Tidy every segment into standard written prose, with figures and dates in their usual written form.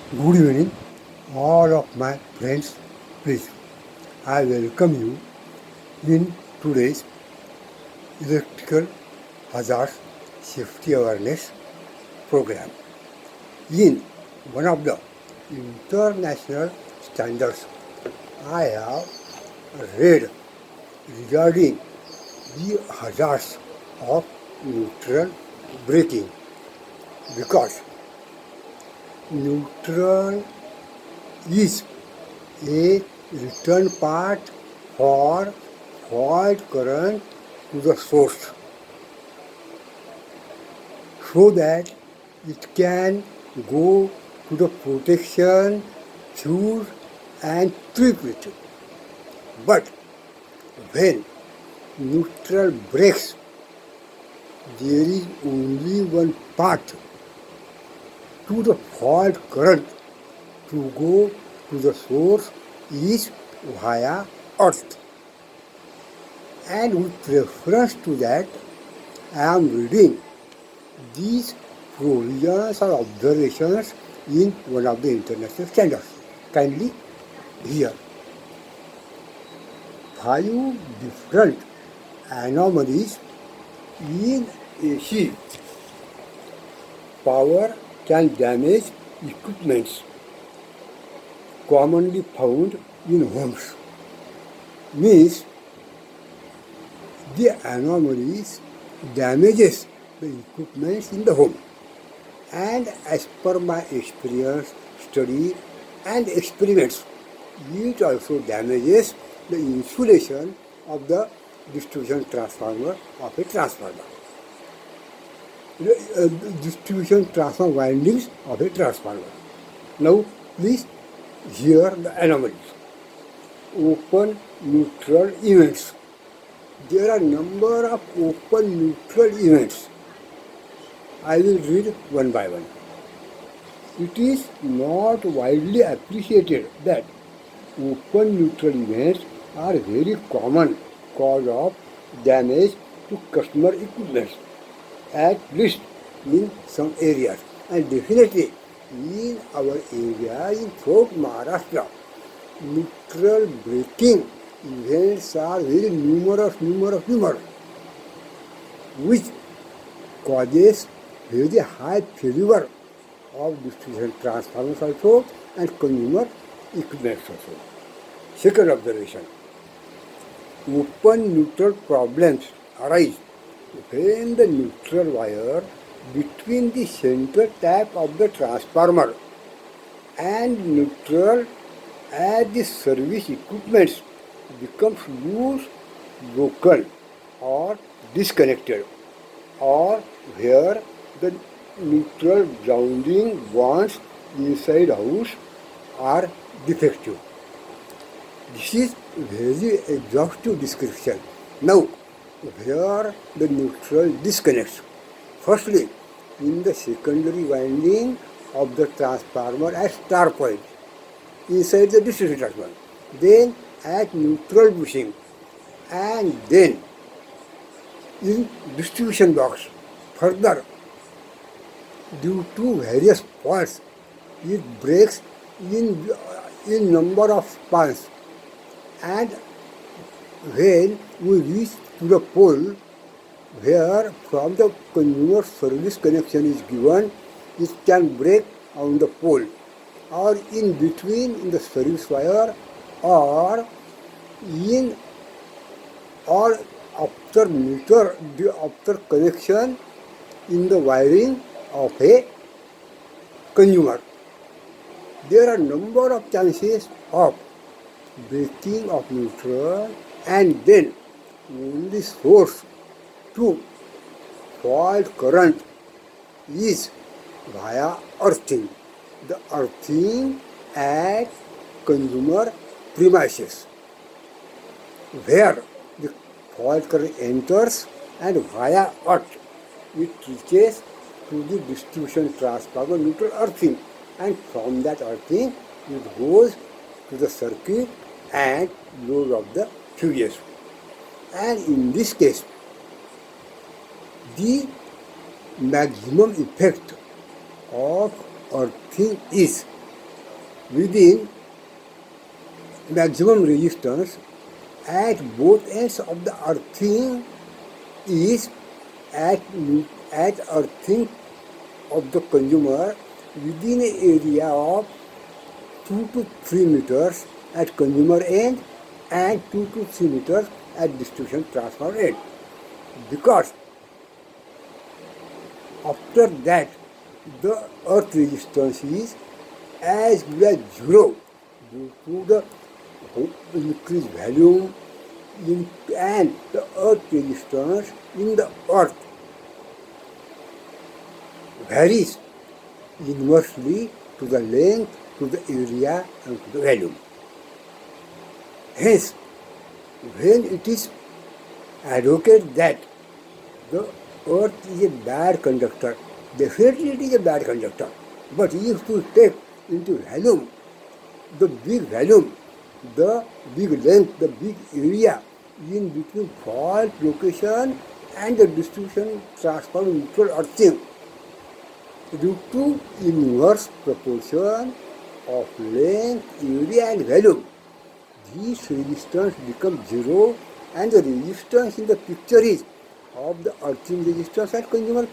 Good evening, all of my friends. Please, I welcome you in today's electrical hazards safety awareness program. In one of the international standards, I have read regarding the hazards of neutral braking because neutral is a return path for fault current to the source so that it can go to the protection fuse and trip it. But when neutral breaks, there is only one path to the fault current to go to the source is via earth. And with reference to that, I am reading these provisions or observations in one of the international standards. Kindly hear. 5 different anomalies in AC power can damage equipments commonly found in homes. Means the anomalies damages the equipments in the home. And as per my experience, study and experiments, it also damages the insulation of the distribution transformer of a transformer. The distribution transformer windings of a transformer. Now please hear the anomalies. Open neutral events. There are number of open neutral events. I will read one by one. It is not widely appreciated that open neutral events are very common cause of damage to customer equipment, at least in some areas, and definitely in our area in South Maharashtra. Neutral braking events are very numerous, which causes very high failure of distribution transformers also and consumer equipment also. Second observation, open neutral problems arise when the neutral wire between the center tap of the transformer and neutral at the service equipment becomes loose, broken or disconnected, or where the neutral grounding bonds inside house are defective. This is very exhaustive description. Now, where the neutral disconnects. Firstly, in the secondary winding of the transformer at star point inside the distribution transformer, then at neutral bushing, and then in distribution box. Further, due to various faults, it breaks in number of spans, and when we reach to the pole where from the consumer service connection is given, it can break on the pole or in between in the service wire or in or after connection in the wiring of a consumer. There are number of chances of breaking of neutral, and then only source to fault current is via earthing. The earthing at consumer premises, where the fault current enters and via earth it reaches to the distribution transformer neutral earthing, and from that earthing it goes to the circuit and load of the fuses. And in this case, the maximum effect of earthing is within maximum resistance at both ends of the earthing is at earthing of the consumer within an area of 2 to 3 meters at consumer end and 2 to 3 meters at distribution transformer end. Because after that the earth resistance is as good as zero due to the increased volume and the earth resistance in the earth varies inversely to the length, to the area and to the volume. Hence, when it is advocated that the earth is a bad conductor, definitely it is a bad conductor. But if you take into volume, the big volume, the big length, the big area in between fault location and the distribution transformer neutral earthing, due to inverse proportion of length, area and volume, this resistance becomes zero, and the resistance in the picture is of the earthing resistance at consumer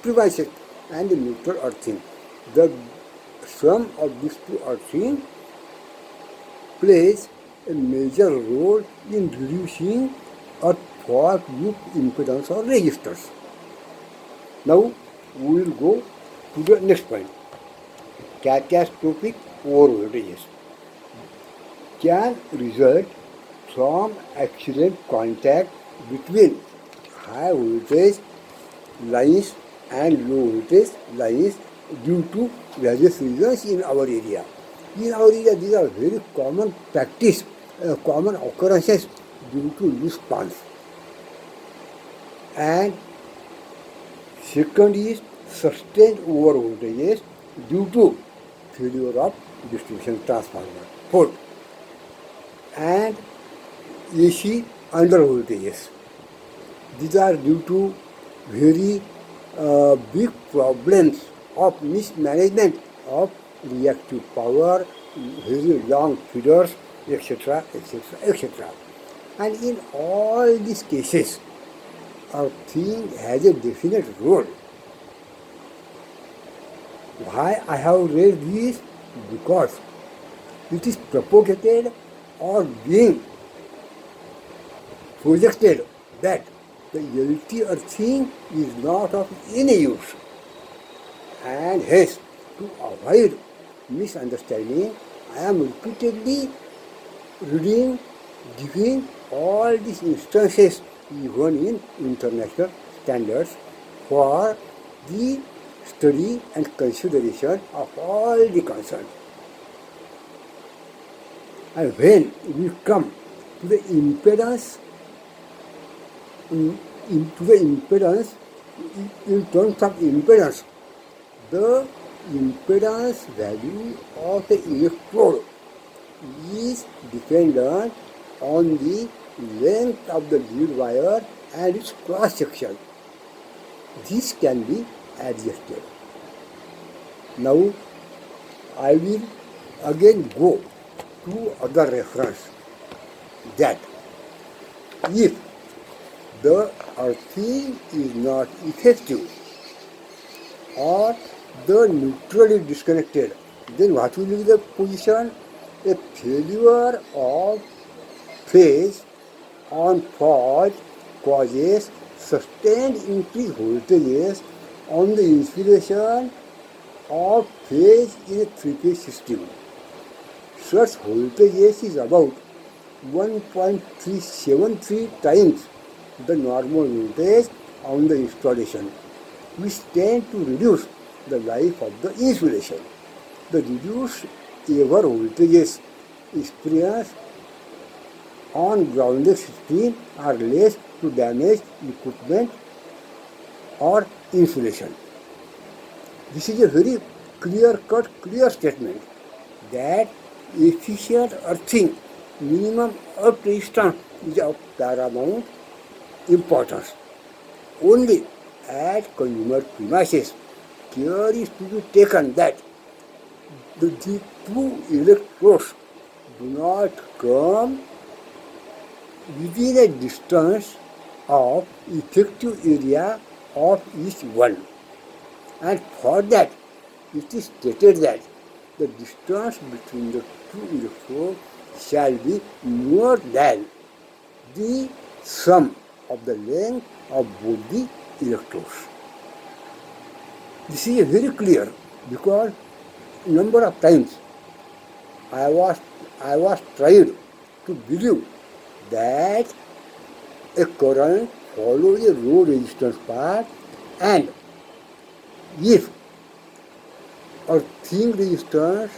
premises and the neutral earthing. The sum of these two earthing plays a major role in reducing a fault loop impedance or resistors. Now we will go to the next point. Catastrophic overvoltages can result from accident contact between high voltage lines and low voltage lines due to various reasons in our area. In our area, these are very common practice, common occurrences due to loose spans. And second is sustained overvoltages due to failure of distribution transformer. Fourth, and AC undervoltages. These are due to very big problems of mismanagement of reactive power, very long feeders, etc., etc., etc. And in all these cases, earthing has a definite role. Why I have raised this? Because it is propagated or being projected that the LT earthing is not of any use. And hence, to avoid misunderstanding, I am repeatedly reading, giving all these instances even in international standards for the study and consideration of all the concerned. And when we come to the impedance, in terms of impedance, the impedance value of the electrode is dependent on the length of the lead wire and its cross section. This can be adjusted. Now I will again go to other reference that if the earthing is not effective or the neutral is disconnected, then what will be the position? A failure of phase on fault causes sustained increased voltages on the insulation of phase in a three-phase system. Such voltages is about 1.373 times the normal voltage on the installation, which tend to reduce the life of the insulation. The reduced ever voltages experienced on grounded system are less to damage equipment or insulation. This is a very clear-cut, clear statement that efficient earthing, minimum earth resistance is of paramount importance. Only at consumer premises, care is to be taken that the two electrodes do not come within a distance of effective area of each one. And for that, it is stated that the distance between the two electrodes shall be more than the sum of the length of both the electrodes. This is very clear because number of times I was tried to believe that a current follows a road resistance path, and if earthing resistance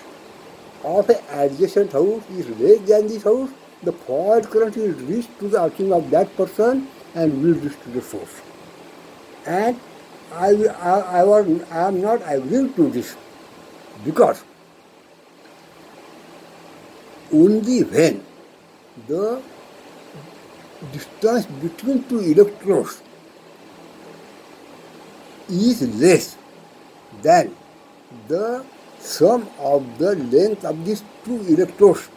of an adjacent house is less than this house, the fault current will reach to the earthing of that person and will reach to the source. And I am not agreeing to this because only when the distance between two electrodes is less than the sum of the length of these two electrodes,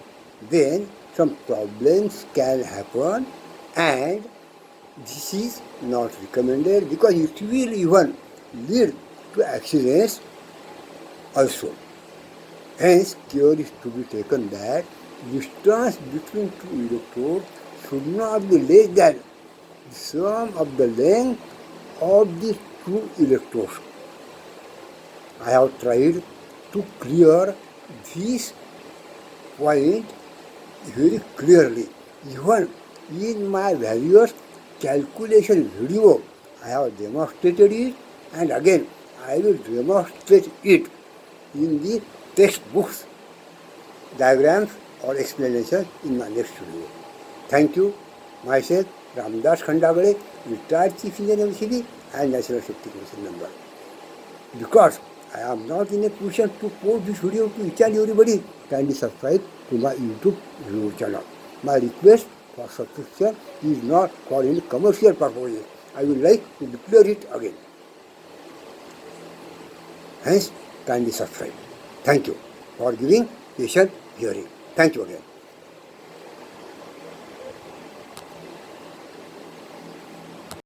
then some problems can happen, and this is not recommended because it will even lead to accidents also. Hence, care is to be taken that distance between two electrodes should not be less than the sum of the length of these two electrodes. I have tried to clear this point very clearly. Even in my various calculation video, I have demonstrated it, and again I will demonstrate it in the textbooks, diagrams or explanations in my next video. Thank you. Myself, Ramdas Khandagade, retired Chief Engineer MCB and National Safety Commission member. Because I am not in a position to post this video to each and everybody, kindly subscribe to my YouTube video channel. My request for subscription is not for any commercial purposes. I would like to declare it again. Hence, kindly subscribe. Thank you for giving patient hearing. Thank you again.